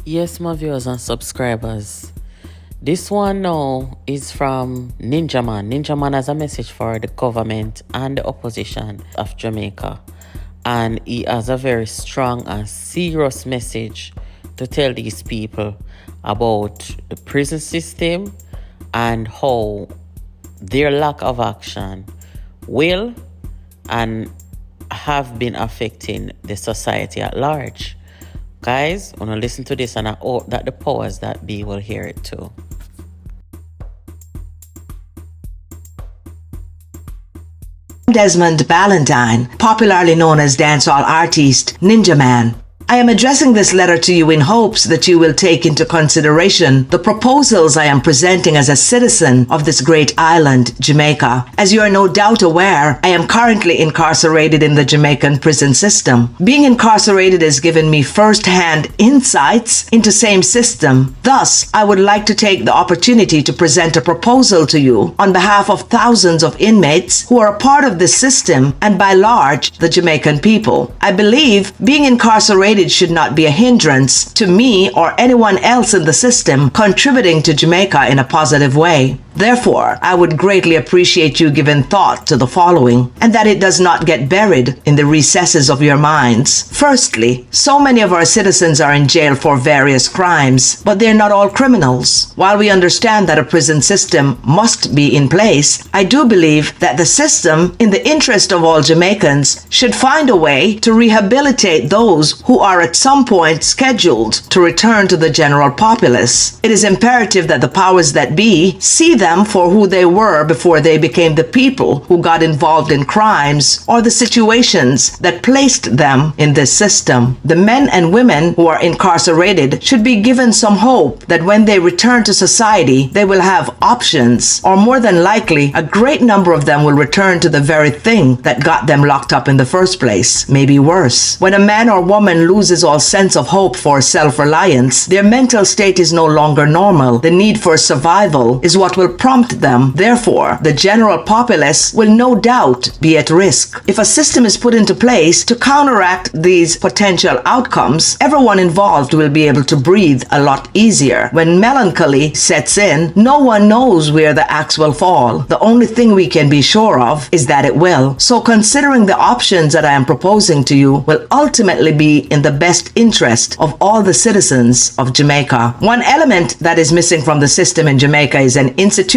Yes, my viewers and subscribers. This one now is from Ninja Man. Ninja Man has a message for the government and the opposition of Jamaica. And he has a very strong and serious message to tell these people about the prison system and how their lack of action will and have been affecting the society at large. Guys, wanna listen to this, and I hope that the powers that be will hear it too. Desmond Ballantyne, popularly known as dancehall artist Ninja Man. I am addressing this letter to you in hopes that you will take into consideration the proposals I am presenting as a citizen of this great island, Jamaica. As you are no doubt aware, I am currently incarcerated in the Jamaican prison system. Being incarcerated has given me first-hand insights into same system. Thus, I would like to take the opportunity to present a proposal to you on behalf of thousands of inmates who are a part of this system and by large, the Jamaican people. I believe being incarcerated should not be a hindrance to me or anyone else in the system contributing to Jamaica in a positive way. Therefore, I would greatly appreciate you giving thought to the following, and that it does not get buried in the recesses of your minds. Firstly, so many of our citizens are in jail for various crimes, but they're not all criminals. While we understand that a prison system must be in place, I do believe that the system, in the interest of all Jamaicans, should find a way to rehabilitate those who are at some point scheduled to return to the general populace. It is imperative that the powers that be see them for who they were before they became the people who got involved in crimes or the situations that placed them in this system. The men and women who are incarcerated should be given some hope that when they return to society, they will have options, or more than likely, a great number of them will return to the very thing that got them locked up in the first place, maybe worse. When a man or woman loses all sense of hope for self-reliance, their mental state is no longer normal. The need for survival is what will prompt them. Therefore, the general populace will no doubt be at risk. If a system is put into place to counteract these potential outcomes, everyone involved will be able to breathe a lot easier. When melancholy sets in, no one knows where the axe will fall. The only thing we can be sure of is that it will. So considering the options that I am proposing to you will ultimately be in the best interest of all the citizens of Jamaica. One element that is missing from the system in Jamaica is an institution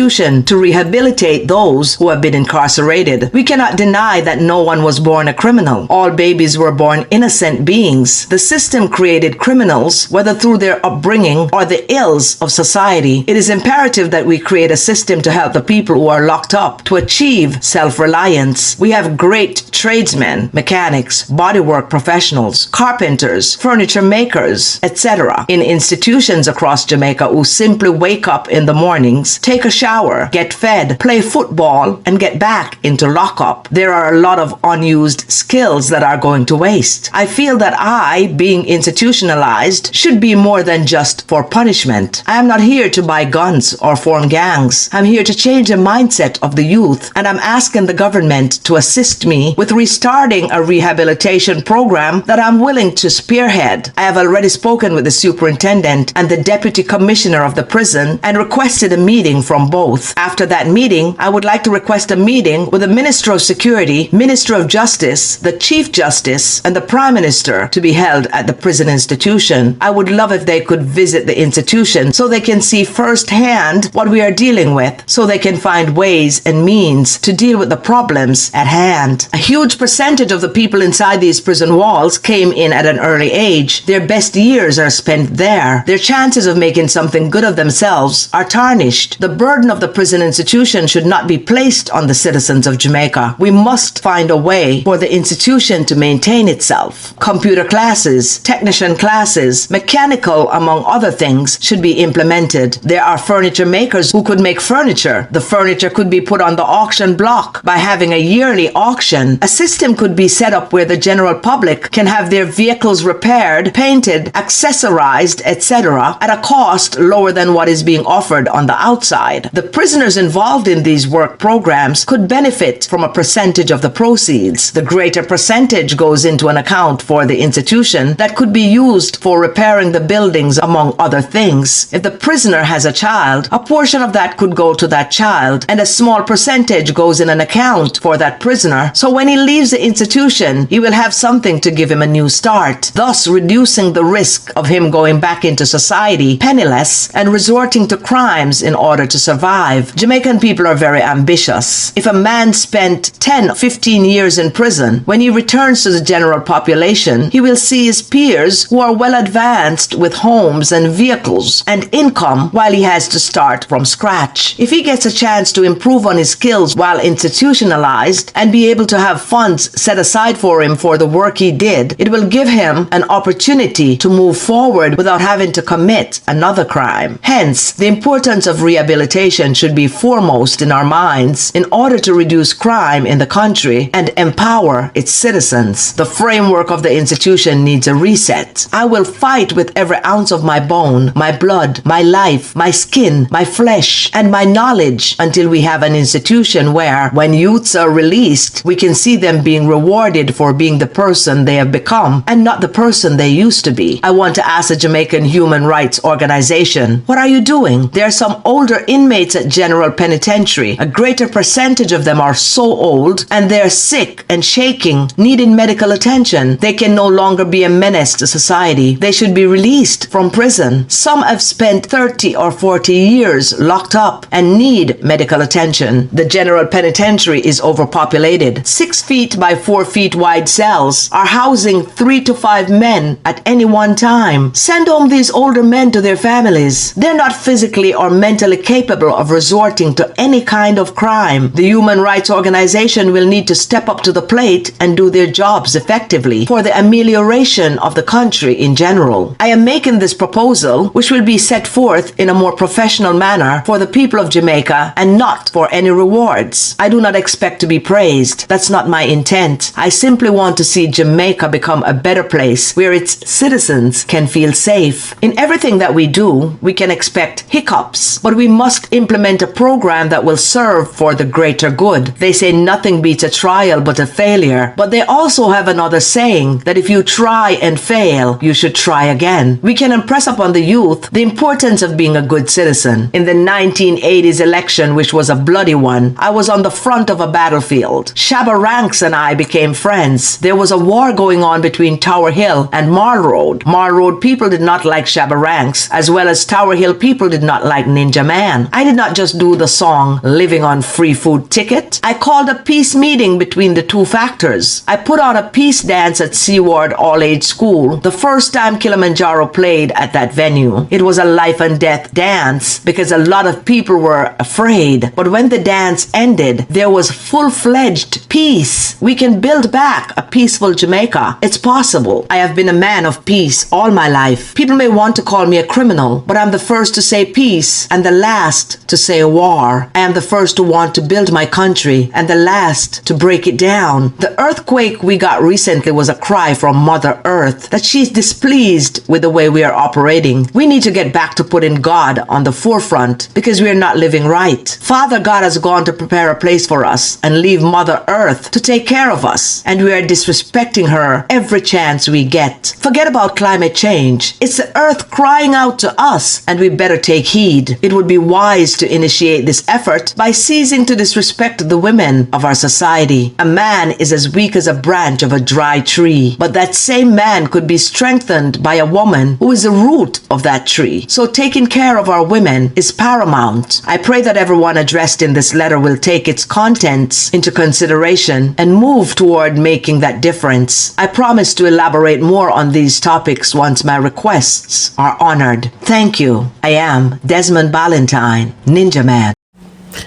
to rehabilitate those who have been incarcerated. We cannot deny that no one was born a criminal. All babies were born innocent beings. The system created criminals, whether through their upbringing or the ills of society. It is imperative that we create a system to help the people who are locked up to achieve self-reliance. We have great tradesmen, mechanics, bodywork professionals, carpenters, furniture makers, etc. in institutions across Jamaica who simply wake up in the mornings, take a shower, get fed, play football, and get back into lockup. There are a lot of unused skills that are going to waste. I feel that I, being institutionalized, should be more than just for punishment. I am not here to buy guns or form gangs. I'm here to change the mindset of the youth, and I'm asking the government to assist me with restarting a rehabilitation program that I'm willing to spearhead. I have already spoken with the superintendent and the deputy commissioner of the prison and requested a meeting from both. After that meeting, I would like to request a meeting with the Minister of Security, Minister of Justice, the Chief Justice, and the Prime Minister to be held at the prison institution. I would love if they could visit the institution so they can see firsthand what we are dealing with, so they can find ways and means to deal with the problems at hand. A huge percentage of the people inside these prison walls came in at an early age. Their best years are spent there. Their chances of making something good of themselves are tarnished. The burden of the prison institution should not be placed on the citizens of Jamaica. We must find a way for the institution to maintain itself. Computer classes, technician classes, mechanical, among other things, should be implemented. There are furniture makers who could make furniture. The furniture could be put on the auction block by having a yearly auction. A system could be set up where the general public can have their vehicles repaired, painted, accessorized, etc. at a cost lower than what is being offered on the outside. side. The prisoners involved in these work programs could benefit from a percentage of the proceeds. The greater percentage goes into an account for the institution that could be used for repairing the buildings, among other things. If the prisoner has a child, a portion of that could go to that child, and a small percentage goes in an account for that prisoner, so when he leaves the institution, he will have something to give him a new start, thus reducing the risk of him going back into society penniless and resorting to crimes in order to survive. Jamaican people are very ambitious. If a man spent 10, 15 years in prison, when he returns to the general population, he will see his peers who are well advanced with homes and vehicles and income while he has to start from scratch. If he gets a chance to improve on his skills while institutionalized and be able to have funds set aside for him for the work he did, it will give him an opportunity to move forward without having to commit another crime. Hence, the importance of rehabilitation should be foremost in our minds in order to reduce crime in the country and empower its citizens. The framework of the institution needs a reset. I will fight with every ounce of my bone, my blood, my life, my skin, my flesh, and my knowledge until we have an institution where, when youths are released, we can see them being rewarded for being the person they have become and not the person they used to be. I want to ask the Jamaican Human Rights Organization, what are you doing? There are some older inmates at General Penitentiary. A greater percentage of them are so old and they're sick and shaking, needing medical attention. They can no longer be a menace to society. They should be released from prison. Some have spent 30 or 40 years locked up and need medical attention. The General Penitentiary is overpopulated. 6 feet by 4 feet wide cells are housing 3 to 5 men at any one time. Send home these older men to their families. They're not physically or mentally capable of resorting to any kind of crime. The Human Rights Organization will need to step up to the plate and do their jobs effectively for the amelioration of the country in general. I am making this proposal, which will be set forth in a more professional manner for the people of Jamaica and not for any rewards. I do not expect to be praised. That's not my intent. I simply want to see Jamaica become a better place where its citizens can feel safe. In everything that we do, we can expect hiccups, but we must implement a program that will serve for the greater good. They say nothing beats a trial but a failure, but they also have another saying that if you try and fail, you should try again. We can impress upon the youth the importance of being a good citizen. In the 1980s election, which was a bloody one, I was on the front of a battlefield. Shabba Ranks and I became friends. There was a war going on between Tower Hill and Mall Road. Mall Road people did not like Shabba Ranks, as well as Tower Hill people did not like Ninja Man. I did not just do the song Living on Free Food Ticket. I called a peace meeting between the two factors. I put on a peace dance at Seaward All-Age School the first time Kilimanjaro played at that venue. It was a life and death dance because a lot of people were afraid. But when the dance ended, there was full-fledged peace. We can build back a peaceful Jamaica. It's possible. I have been a man of peace all my life. People may want to call me a criminal, but I'm the first to say peace and the last to say war. I am the first to want to build my country and the last to break it down. The earthquake we got recently was a cry from Mother Earth that she's displeased with the way we are operating. We need to get back to putting God on the forefront because we are not living right. Father God has gone to prepare a place for us and leave Mother Earth to take care of us, and we are disrespecting her every chance we get. Forget about climate change. It's the earth crying out to us, and we better take heed. It would be wise to initiate this effort by ceasing to disrespect the women of our society. A man is as weak as a branch of a dry tree, but that same man could be strengthened by a woman who is the root of that tree. So taking care of our women is paramount. I pray that everyone addressed in this letter will take its contents into consideration and move toward making that difference. I promise to elaborate more on these topics once my requests are honored. Thank you. I am Desmond Ballantyne, Ninja Man.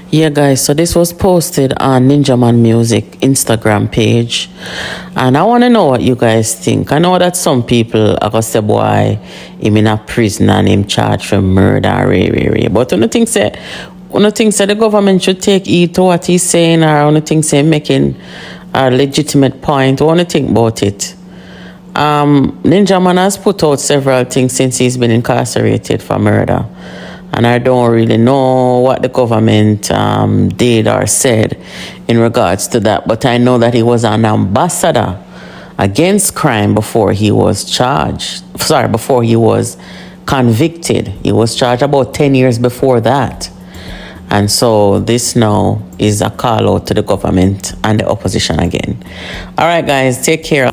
Yeah, guys, so this was posted on Ninja Man Music Instagram page, and I want to know what you guys think. I know that some people are going to say, boy, him in a prison and him charged for murder, but I don't think the government should take heed to what he's saying, or I don't think making a legitimate point. I want to think about it. Ninja Man has put out several things since he's been incarcerated for murder. And I don't really know what the government did or said in regards to that. But I know that he was an ambassador against crime before he was before he was convicted. He was charged about 10 years before that. And so this now is a call out to the government and the opposition again. All right, guys, take care.